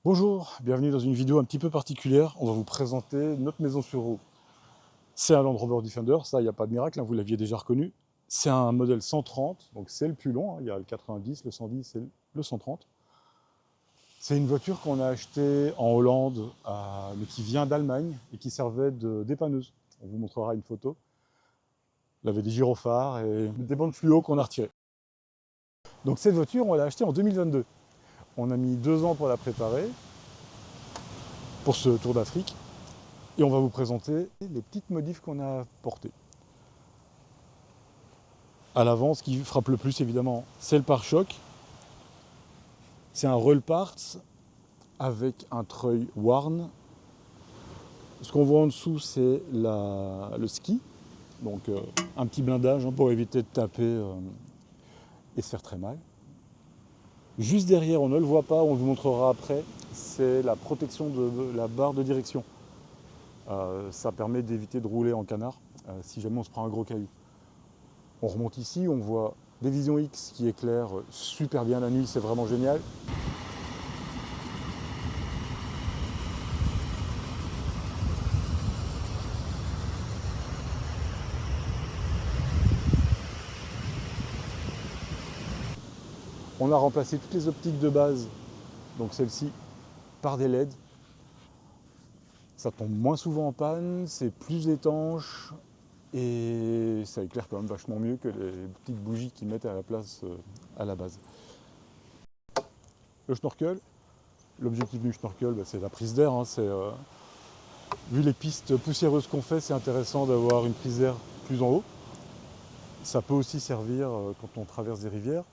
Bonjour, bienvenue dans une vidéo un petit peu particulière. On va vous présenter notre maison sur roue. C'est un Land Rover Defender, ça, il n'y a pas de miracle, hein, vous l'aviez déjà reconnu. C'est un modèle 130, donc c'est le plus long, hein, il y a le 90, le 110 et le 130. C'est une voiture qu'on a achetée en Hollande, mais qui vient d'Allemagne et qui servait de dépanneuse. On vous montrera une photo. Elle avait des gyrophares et des bandes fluo qu'on a retirées. Donc cette voiture, on l'a achetée en 2022. On a mis 2 ans pour la préparer, pour ce tour d'Afrique. Et on va vous présenter les petites modifs qu'on a apportées. À l'avant, ce qui frappe le plus évidemment, c'est le pare-choc. C'est un roll parts avec un treuil Warn. Ce qu'on voit en dessous, c'est le ski. Donc un petit blindage, hein, pour éviter de taper et se faire très mal. Juste derrière, on ne le voit pas, on vous montrera après, c'est la protection de la barre de direction. Ça permet d'éviter de rouler en canard si jamais on se prend un gros caillou. On remonte ici, on voit des visions X qui éclairent super bien la nuit, c'est vraiment génial. On a remplacé toutes les optiques de base, donc celle-ci, par des LED. Ça tombe moins souvent en panne, c'est plus étanche et ça éclaire quand même vachement mieux que les petites bougies qu'ils mettent à la place à la base. Le snorkel, l'objectif du snorkel, c'est la prise d'air. Hein, vu les pistes poussiéreuses qu'on fait, c'est intéressant d'avoir une prise d'air plus en haut. Ça peut aussi servir quand on traverse des rivières.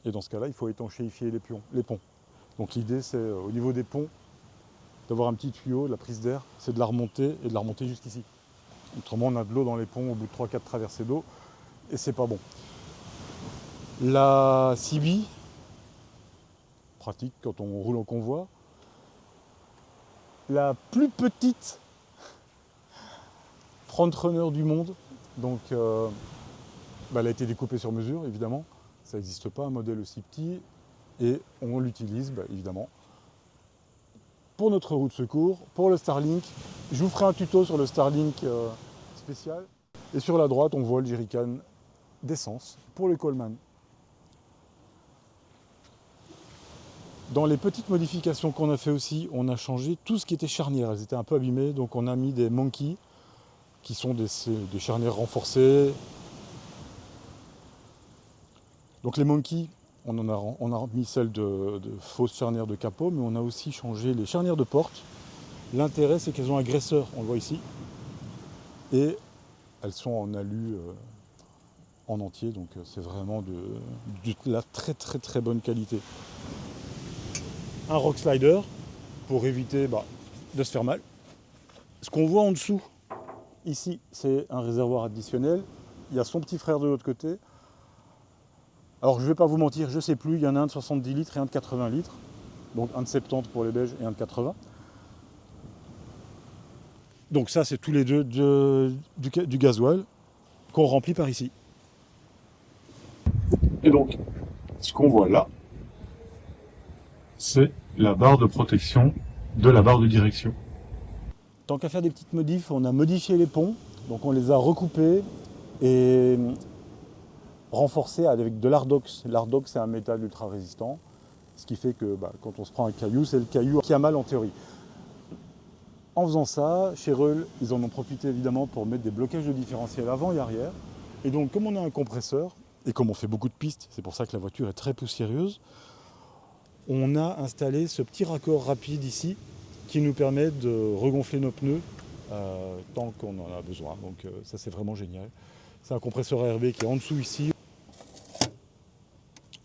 Et dans ce cas-là, il faut étanchéifier les ponts. Donc l'idée, c'est au niveau des ponts, d'avoir un petit tuyau, la prise d'air, c'est de la remonter et de la remonter jusqu'ici. Autrement, on a de l'eau dans les ponts au bout de 3-4 traversées d'eau et c'est pas bon. La CB, pratique quand on roule en convoi. La plus petite frontrunner du monde, donc elle a été découpée sur mesure, évidemment. Ça n'existe pas un modèle aussi petit et on l'utilise, évidemment, pour notre roue de secours, pour le Starlink. Je vous ferai un tuto sur le Starlink spécial. Et sur la droite, on voit le jerrycan d'essence pour le Coleman. Dans les petites modifications qu'on a fait aussi, on a changé tout ce qui était charnière. Elles étaient un peu abîmées, donc on a mis des Monkey, qui sont des charnières renforcées. Donc les Monkey, on a mis celles de fausses charnières de capot, mais on a aussi changé les charnières de porte. L'intérêt, c'est qu'elles ont un graisseur, on le voit ici, et elles sont en alu en entier, donc c'est vraiment de la très très très bonne qualité. Un rock slider pour éviter de se faire mal. Ce qu'on voit en dessous, ici, c'est un réservoir additionnel. Il y a son petit frère de l'autre côté. Alors je ne vais pas vous mentir, je ne sais plus, il y en a un de 70 litres et un de 80 litres. Donc un de 70 pour les Belges et un de 80. Donc ça, c'est tous les deux du gasoil qu'on remplit par ici. Et donc, ce qu'on voit là, c'est la barre de protection de la barre de direction. Tant qu'à faire des petites modifs, on a modifié les ponts, donc on les a recoupés et renforcés avec de l'Ardox. L'Ardox, c'est un métal ultra résistant, ce qui fait que quand on se prend un caillou, c'est le caillou qui a mal en théorie. En faisant ça, chez Reul, ils en ont profité évidemment pour mettre des blocages de différentiel avant et arrière. Et donc, comme on a un compresseur, et comme on fait beaucoup de pistes, c'est pour ça que la voiture est très poussiéreuse, on a installé ce petit raccord rapide ici qui nous permet de regonfler nos pneus tant qu'on en a besoin. Donc ça, c'est vraiment génial. C'est un compresseur ARB qui est en dessous ici.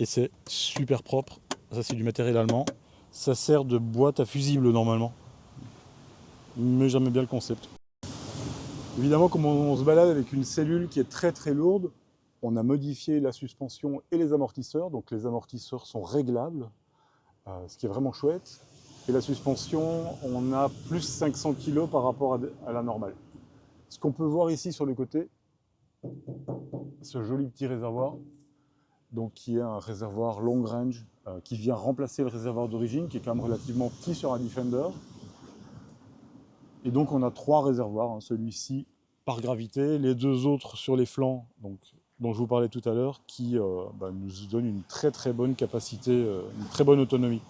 Et c'est super propre. Ça, c'est du matériel allemand. Ça sert de boîte à fusible normalement. Mais j'aime bien le concept. Évidemment, comme on se balade avec une cellule qui est très très lourde, on a modifié la suspension et les amortisseurs. Donc les amortisseurs sont réglables, ce qui est vraiment chouette. Et la suspension, on a plus 500 kg par rapport à la normale. Ce qu'on peut voir ici sur le côté, ce joli petit réservoir, donc qui est un réservoir long range qui vient remplacer le réservoir d'origine, qui est quand même relativement petit sur un Defender. Et donc on a 3 réservoirs, hein, celui-ci par gravité, les 2 autres sur les flancs, donc, dont je vous parlais tout à l'heure, qui nous donnent une très bonne capacité, une très bonne autonomie.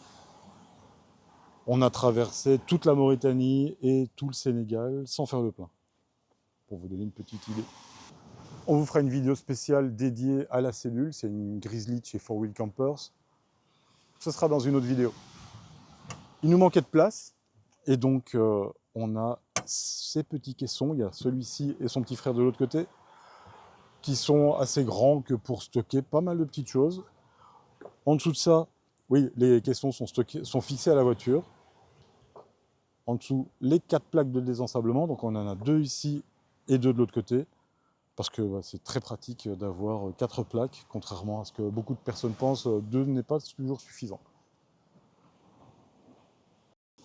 On a traversé toute la Mauritanie et tout le Sénégal sans faire le plein, pour vous donner une petite idée. On vous fera une vidéo spéciale dédiée à la cellule, c'est une Grizzly de chez 4Wheel Campers. Ce sera dans une autre vidéo. Il nous manquait de place, et donc on a ces petits caissons, il y a celui-ci et son petit frère de l'autre côté, qui sont assez grands que pour stocker pas mal de petites choses. En dessous de ça, oui, les caissons sont fixés à la voiture. En dessous, les 4 plaques de désensablement, donc on en a 2 ici et 2 de l'autre côté, parce que c'est très pratique d'avoir 4 plaques, contrairement à ce que beaucoup de personnes pensent, 2 n'est pas toujours suffisant.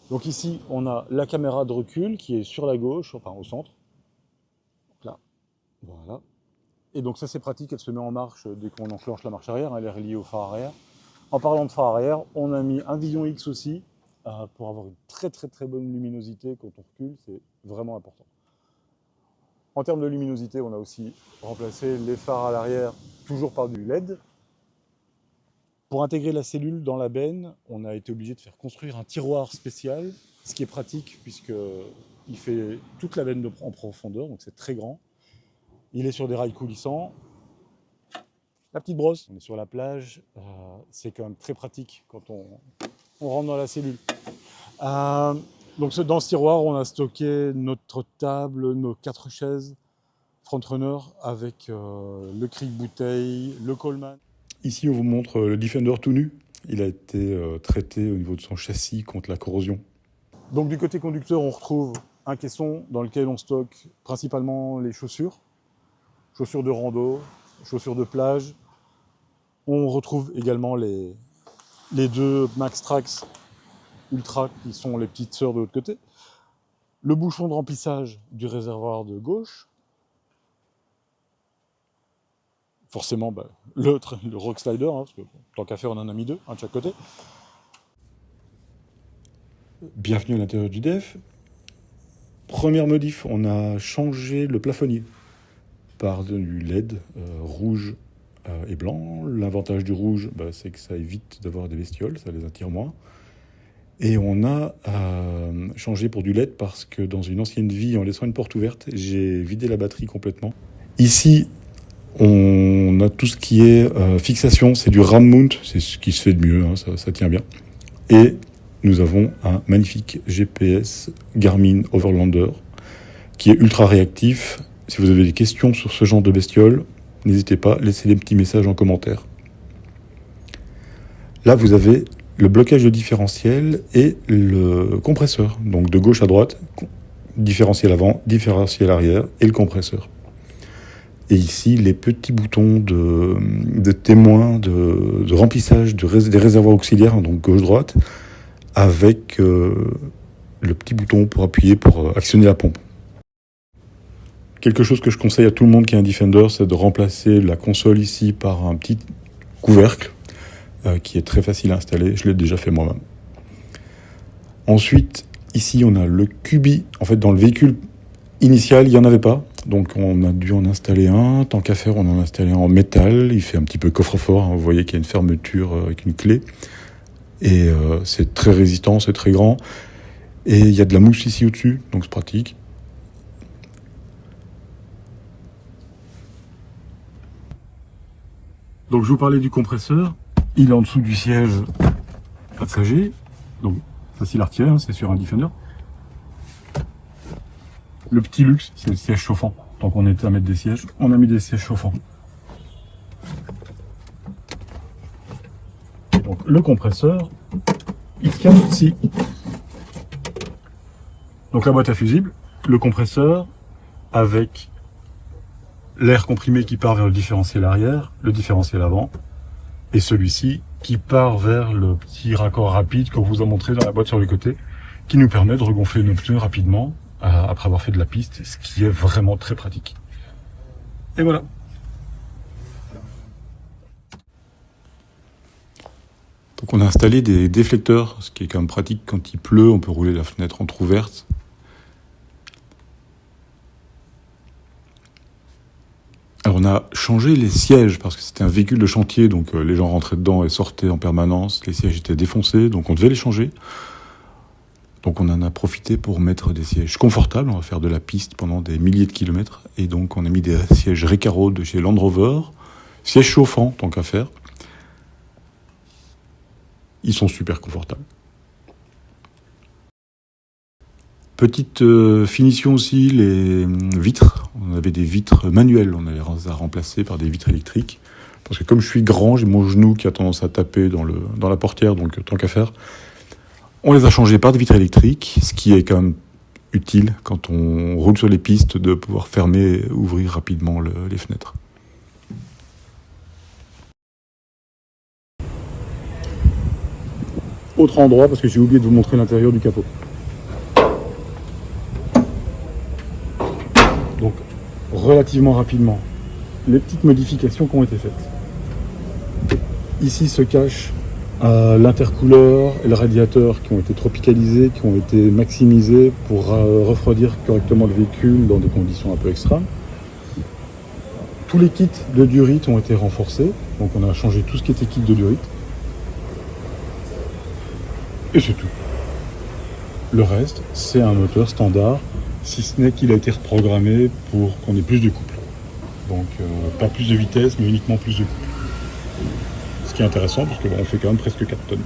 Donc ici, on a la caméra de recul qui est sur la gauche, enfin au centre. Donc là, voilà. Et donc ça c'est pratique, elle se met en marche dès qu'on enclenche la marche arrière, elle est reliée au phare arrière. En parlant de phare arrière, on a mis un Vision X aussi, pour avoir une très bonne luminosité quand on recule, c'est vraiment important. En termes de luminosité, on a aussi remplacé les phares à l'arrière, toujours par du LED. Pour intégrer la cellule dans la benne, on a été obligé de faire construire un tiroir spécial, ce qui est pratique puisqu'il fait toute la benne en profondeur, donc c'est très grand. Il est sur des rails coulissants. La petite brosse, on est sur la plage, c'est quand même très pratique quand on rentre dans la cellule. Donc dans ce tiroir, on a stocké notre table, nos 4 chaises Frontrunner avec le cric-bouteille, le Coleman. Ici, on vous montre le Defender tout nu. Il a été traité au niveau de son châssis contre la corrosion. Donc du côté conducteur, on retrouve un caisson dans lequel on stocke principalement les chaussures. Chaussures de rando, chaussures de plage. On retrouve également les 2 Max Trax Ultra qui sont les petites sœurs de l'autre côté. Le bouchon de remplissage du réservoir de gauche. Forcément, le Rock Slider, hein, parce que tant qu'à faire, on en a mis 2, un de chaque côté. Bienvenue à l'intérieur du DEF. Première modif, on a changé le plafonnier par du LED rouge et blanc. L'avantage du rouge, c'est que ça évite d'avoir des bestioles, ça les attire moins. Et on a changé pour du LED parce que dans une ancienne vie, en laissant une porte ouverte, j'ai vidé la batterie complètement. Ici, on a tout ce qui est fixation, c'est du ram mount, c'est ce qui se fait de mieux, hein, ça tient bien. Et nous avons un magnifique GPS Garmin Overlander qui est ultra réactif. Si vous avez des questions sur ce genre de bestiole, n'hésitez pas, laissez des petits messages en commentaire. Là, vous avez le blocage de différentiel et le compresseur. Donc de gauche à droite, différentiel avant, différentiel arrière et le compresseur. Et ici, les petits boutons de témoins, de remplissage des réservoirs auxiliaires, donc gauche-droite, avec le petit bouton pour appuyer pour actionner la pompe. Quelque chose que je conseille à tout le monde qui a un Defender, c'est de remplacer la console ici par un petit couvercle qui est très facile à installer. Je l'ai déjà fait moi-même. Ensuite, ici, on a le Cubi. En fait, dans le véhicule initial, il n'y en avait pas. Donc, on a dû en installer un. Tant qu'à faire, on en a installé un en métal. Il fait un petit peu coffre-fort. Hein. Vous voyez qu'il y a une fermeture avec une clé. Et c'est très résistant, c'est très grand. Et il y a de la mousse ici au-dessus, donc c'est pratique. Donc je vous parlais du compresseur. Il est en dessous du siège passager. Donc facile à retirer, hein, c'est sur un Defender. Le petit luxe, c'est le siège chauffant. Tant qu'on était à mettre des sièges, on a mis des sièges chauffants. Et donc le compresseur, il se calme ici. Donc la boîte à fusible, le compresseur avec l'air comprimé qui part vers le différentiel arrière, le différentiel avant, et celui-ci qui part vers le petit raccord rapide qu'on vous a montré dans la boîte sur les côtés, qui nous permet de regonfler nos pneus rapidement après avoir fait de la piste, ce qui est vraiment très pratique. Et voilà. Donc on a installé des déflecteurs, ce qui est quand même pratique quand il pleut, on peut rouler la fenêtre entrouverte. Alors on a changé les sièges parce que c'était un véhicule de chantier, donc les gens rentraient dedans et sortaient en permanence, les sièges étaient défoncés, donc on devait les changer. Donc on en a profité pour mettre des sièges confortables, on va faire de la piste pendant des milliers de kilomètres, et donc on a mis des sièges Recaro de chez Land Rover, sièges chauffants tant qu'à faire. Ils sont super confortables. Petite finition aussi, les vitres. On avait des vitres manuelles, on les a remplacées par des vitres électriques. Parce que comme je suis grand, j'ai mon genou qui a tendance à taper dans la portière, donc tant qu'à faire. On les a changées par des vitres électriques, ce qui est quand même utile quand on roule sur les pistes de pouvoir fermer et ouvrir rapidement les fenêtres. Autre endroit, parce que j'ai oublié de vous montrer l'intérieur du capot. Donc, relativement rapidement, les petites modifications qui ont été faites. Ici se cache l'intercouleur et le radiateur qui ont été tropicalisés, qui ont été maximisés pour refroidir correctement le véhicule dans des conditions un peu extrêmes. Tous les kits de durite ont été renforcés, donc on a changé tout ce qui était kit de durite. Et c'est tout. Le reste, c'est un moteur standard, si ce n'est qu'il a été reprogrammé pour qu'on ait plus de couple. Donc pas plus de vitesse, mais uniquement plus de couple. Ce qui est intéressant parce qu'on fait quand même presque 4 tonnes.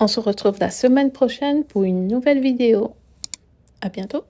On se retrouve la semaine prochaine pour une nouvelle vidéo. À bientôt.